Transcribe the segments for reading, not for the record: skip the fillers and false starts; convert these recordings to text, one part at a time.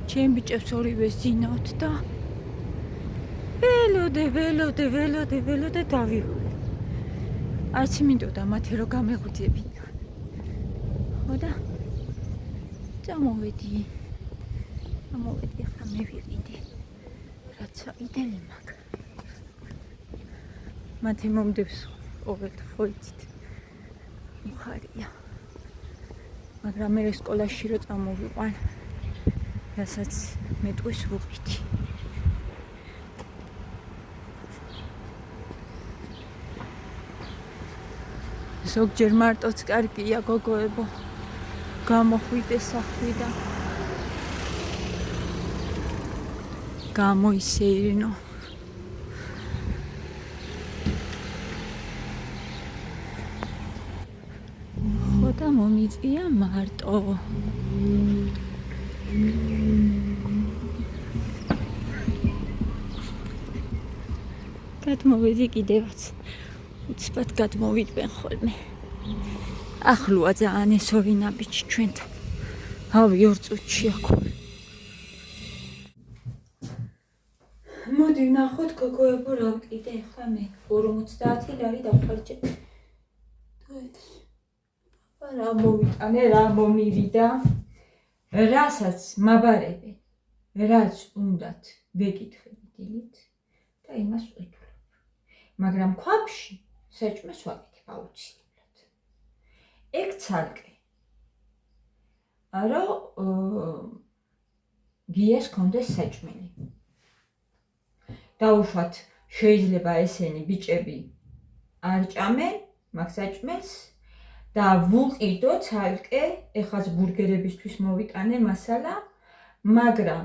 ჩემ ბიჭებს ორივეს ძინავთ და ველოდე დავიღალე. არც მინდოდა მათე რომ გამეღვიძებინა. ხო და წამოვედი ახლა მე ვიყიდე. რაც აიდელი მაქვს. მათე მომდევს ყოველდღე იცით. მხარია. მაგრამ მე სკოლაში რო წამოვიყვან, რასაც მეტყვის ვუყიდი. ზოგჯერ მარტოც კარგია გოგოებო. გამოხვიდე სახვიდან. გამოისეირნო. ხო და მომიწია მარტო. გადმოვედი კიდევაც. უცბად გადმოვიდნენ ხოლმე. ახლოა ძალიან ეს ორი ნაბიჯი ჩვენთან. ავი 2 წუთში აქ. მოდი ვნახოთ გოგოებო რა ვკიდე ახლა მე 50 ლარი დავხარჯე. რა მოვიტანე, რა მომივიდა. რასაც მაბარებენ, რაც უნდათ ვეკითხები დილით და იმას ვეთვლებ. მაგრამ ქვაბში საჭმელს ვაკეთებ აუცილებლად. ეგ ცალკე. არა გიას კონდეს საჭმელი. დაუშვათ შეიძლება ესენი ბიჭები არ ჭამენ მაგ საჭმელს და ვუყიდო ცალკე, ეხაც ბურგერებისთვის მოვიტანე მასალა, მაგრამ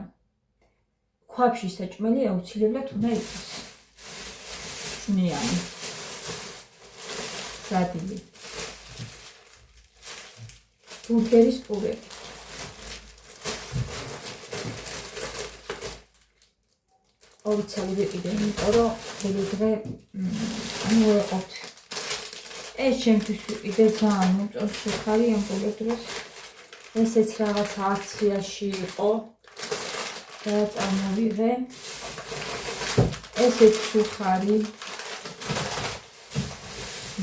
ქვაბში საჭმელი აუცილებლად უნდა იყოს. ნიანი. სადილი. ბურგერის პურები. ორი ვიყიდე, იმიტომ რომ ბოლო დღე ვეყოთ. ეს ჩემთვის ვიყიდე ძალიან მოწონს სუხარი ამ ბოლო დროს. ესეც რაღაცა აქციაში იყო. და წამოვიღე. ესეც სუხარი.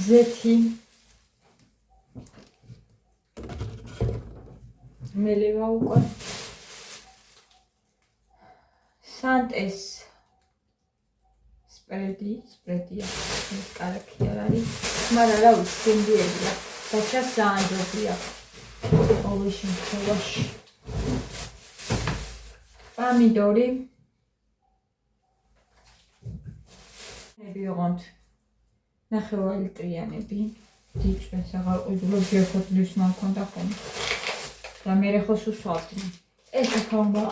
ზეთი. მელევა უკვე. სანტეს სპრედია, ეს კარგი არ არის, მაგრამ რა ვიცი, გემრიელია, დაჩას ძალიან ჯობია. ყოველ შემთხვევაში. პამიდორი. ვიღოთ 9 ლიტრიანები, დიჭვენს აღარ ყიდულობ გერხოთლის მაქონდა ხოლმე. და მე ხო სუსვავდი. ეს ხომბა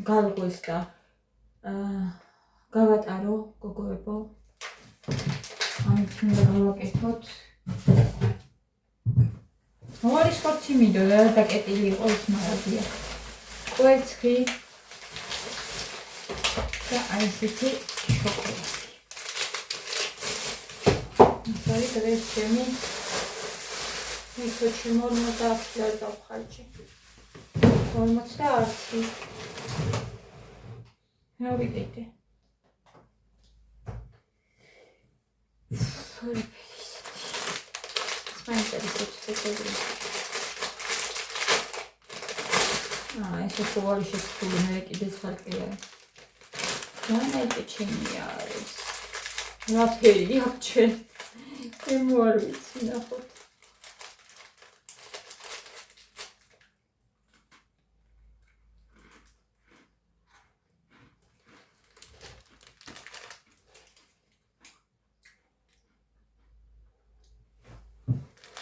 galguis da გავატარო გოგოებო. ამით უნდა გავაკეთოთ. მოვარის ხორცი მინდოდა და დაკეტილი იყო ის მაგაზია. კვერცხი და აი ესეთი შოკოლადი. ისარი დღეს ჩემი მიწოჩი 50 ლარი დავხარჯე. 50. რა ვიყიდე? ეს ყოველი შეცვლილი მე კიდე ცალკე არის. რა ჩემი არის? რა ფერი აქვს ჩვენ? მე არ ვიცი ნახოთ.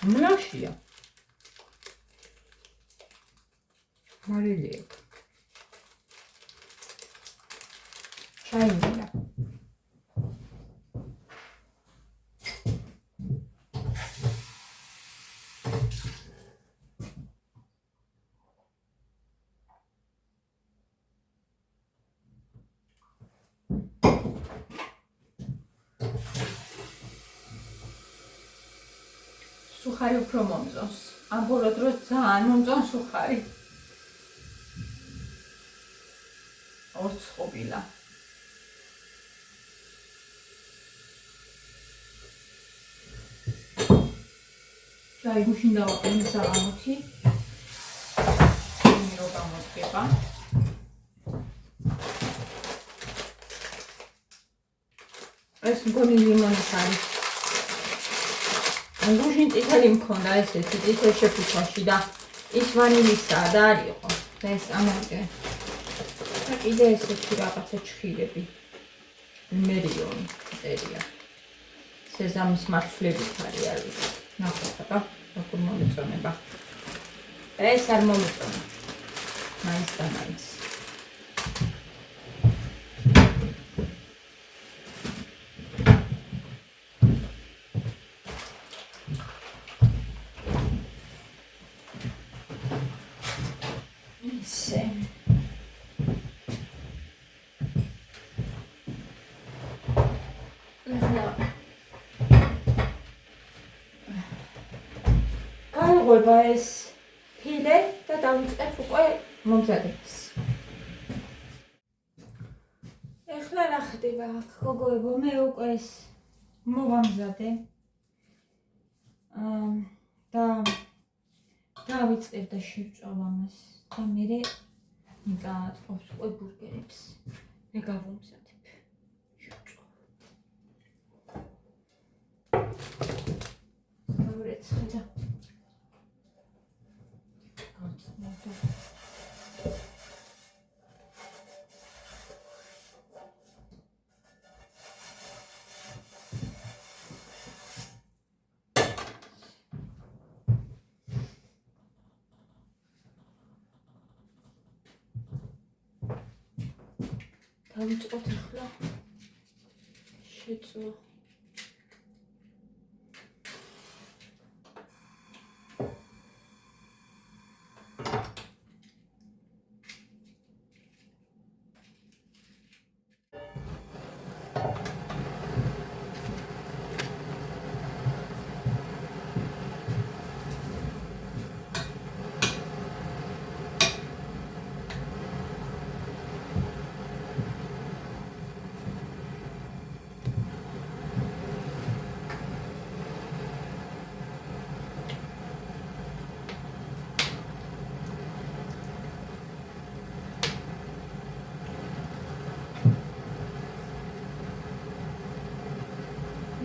Mlašija. Marilijev. Čajnija. Suhari უფრო მომწონს. ამ ბოლო დროს ძალიან მომწონს სუხარი. როგორც ყოფილა. ჩაი გუშინ დავაყენე საღამოთი. რო გამოდგება. ეს მგონი ლიმონის არის. გუშინ წითელი მქონდა ესეთი წითელ შეფუთვაში და ის ვანილისაა და არ იყო. და ეს ამაზე. და კიდე ესეთი რაღაცა ჩხილები. მერიონი წერია. სეზამის მარცვლებით არის არ ვიცი. ნახოთ აბა, როგორ მომეწონება. ეს არ მომეწონა. მაინც და მაინც. ისე. გაიღვება ეს ფილე და დავიწყებ უკვე მომზადებას. ეხლა რა ხდება აქ გოგოებო, მე უკვე ეს მოვამზადე. და დავიწყებ და შევჭამ ამას და მერე გააწყობს უკვე ბურგერებს. მე გავუმზადებ. შევჭამ. მოვეცხრე და დავიწყოთ ახლა შეწვა.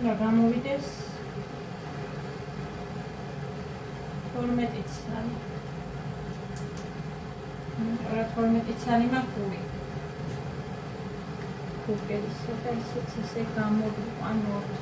და გამოვიდეს 12 წელი. 12 წელი მაქვს. ბურგერისა და ისიც ესე გამოვიყვანოთ.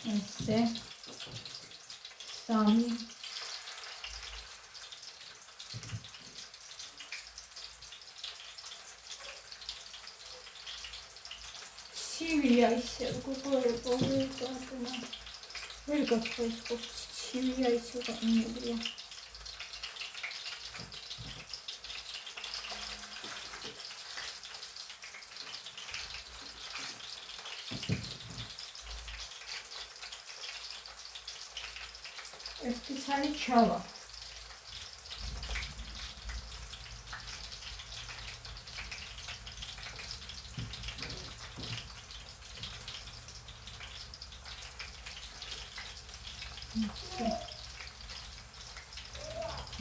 ესე სამი ცივია ისე გოგოებო, ვერ გაქრეს ხო ცივია ისე გამიგვია. ერთი ცალი ჩავა.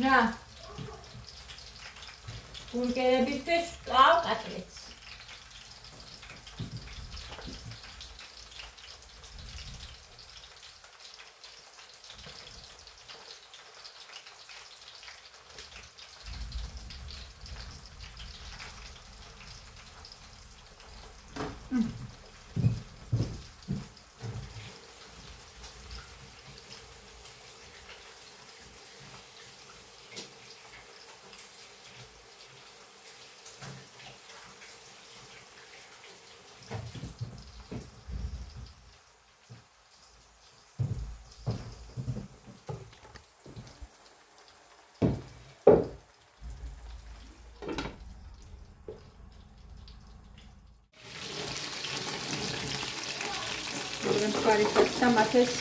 რა ბურგერებისთვის ვკრავ კატლეტს. Მხარისად სამათეს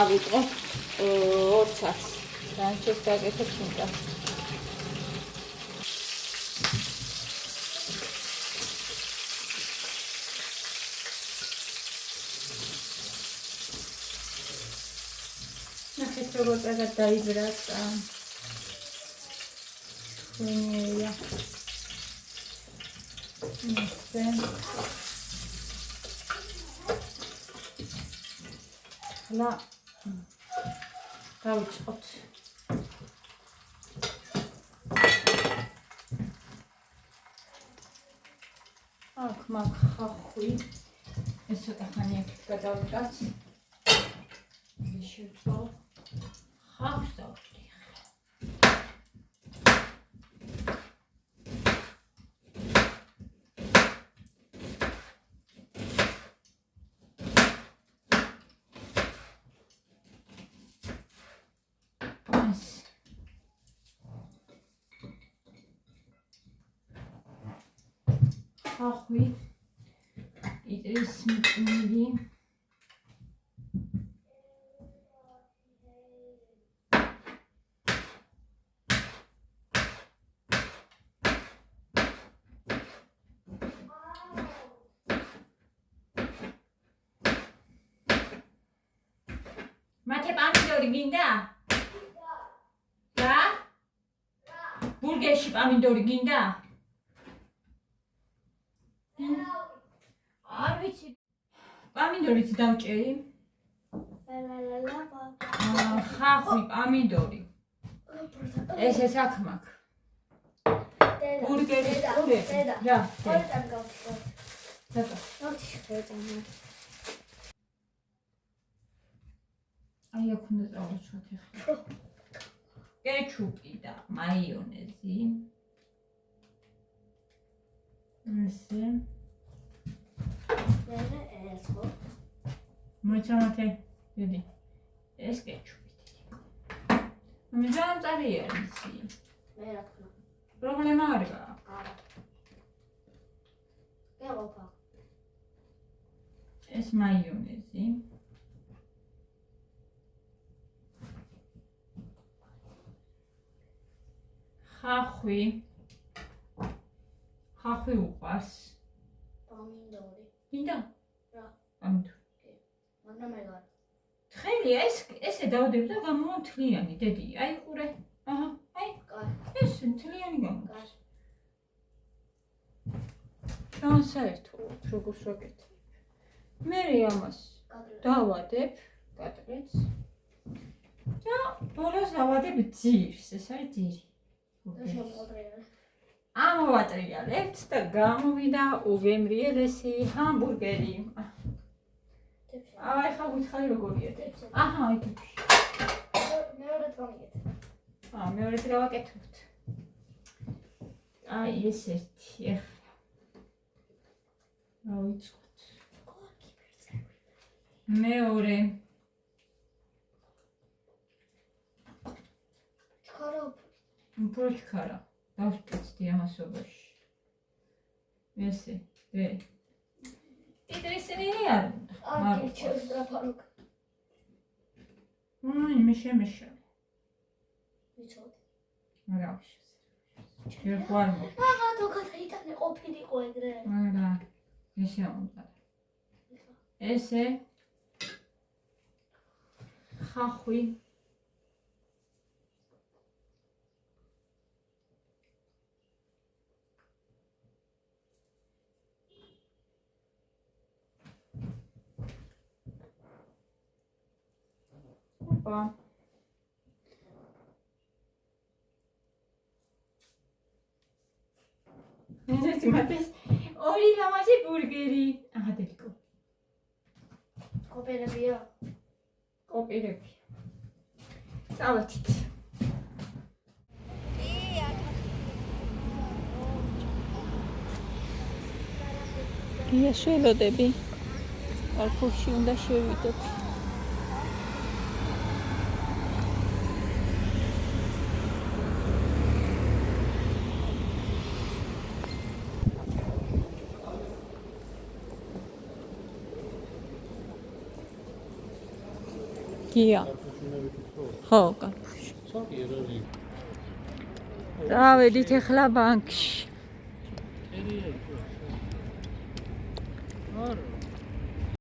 ავიწყო 2 საათს. Განჩეს გაკეთებ უნდა. ნახეთ როგორ კარგად დაიბრაცა. ხუნია. ლა დავიწყოთ. აქ მაგ ხახვი ეს ცოტა ხანი აქ გადავიტანთ. შევწავ ხავს დავჭი. ხახვი იტრის მწნილი მათე პამიდორი გინდა? რა? ბურგერში პამიდორი გინდა? არ ვიცი. პამიდორიც დავჭერი. ხახვი, პამიდორი. ეს აქ მაქვს. ბურგერის ყურე. რა? აი აქ უნდა წავაჩვათ ახლა. კეჩუპი და მაიონეზი. ესე. ეს ხო? მოიწამათე, დიდი. ეს კეჩუპი დიდი. მე დამწარია ისი. მე რა თქმა. პრობლემა არ გაქვს. არა. გეყოფა. ეს მაიონეზი. ხახვი. ხახვი უყვარს. პამიდორი. გინდა? რა? პამიდორი. კი. მაგრამ მე ვარ. თხელი ესე დავდებ და გამოვა მთლიანი, დედი. აი ყურე. აჰა, აი. კაი. ეს მთლიანი გამოვა. კაი. საერთოდ როგორ ვაკეთებ? მე ამას დავადებ, კატრებს. და ბოლოს დავადებ ძირს, ეს არის ძირი. ამოვატრიალებთ და გამოვიდა უგემრიელესი ჰამბურგერი. აი ხა გითხარი როგორია? აჰა, აი თუ. მეორედ გამიგეთ. მეორედ გავაკეთებთ. აი ეს ერთი ახლა. დავიწყოთ. მეორე. ჩქარობ. პროჩქარა. დავსწრდი ამასობაში. ესე, დე. იტრისინი არ უნდა. არ ჩეს დაფარუკ. მეშე. ვიცოდი. არა. შენ ყარ მო. აღა თუ გადაიტანე ყოფილიყო ეგრე. არა. ესე უნდა. ესე. ხახვი. Опа. ეს მათეს ორი ლამაზი ბურგერი. კოპერებია. კოპირებია. წავედით. გია შველოდები. არქივში უნდა შევიდეთ. გია. ხო, კარფუში. წავედით ახლა ბანკში. არა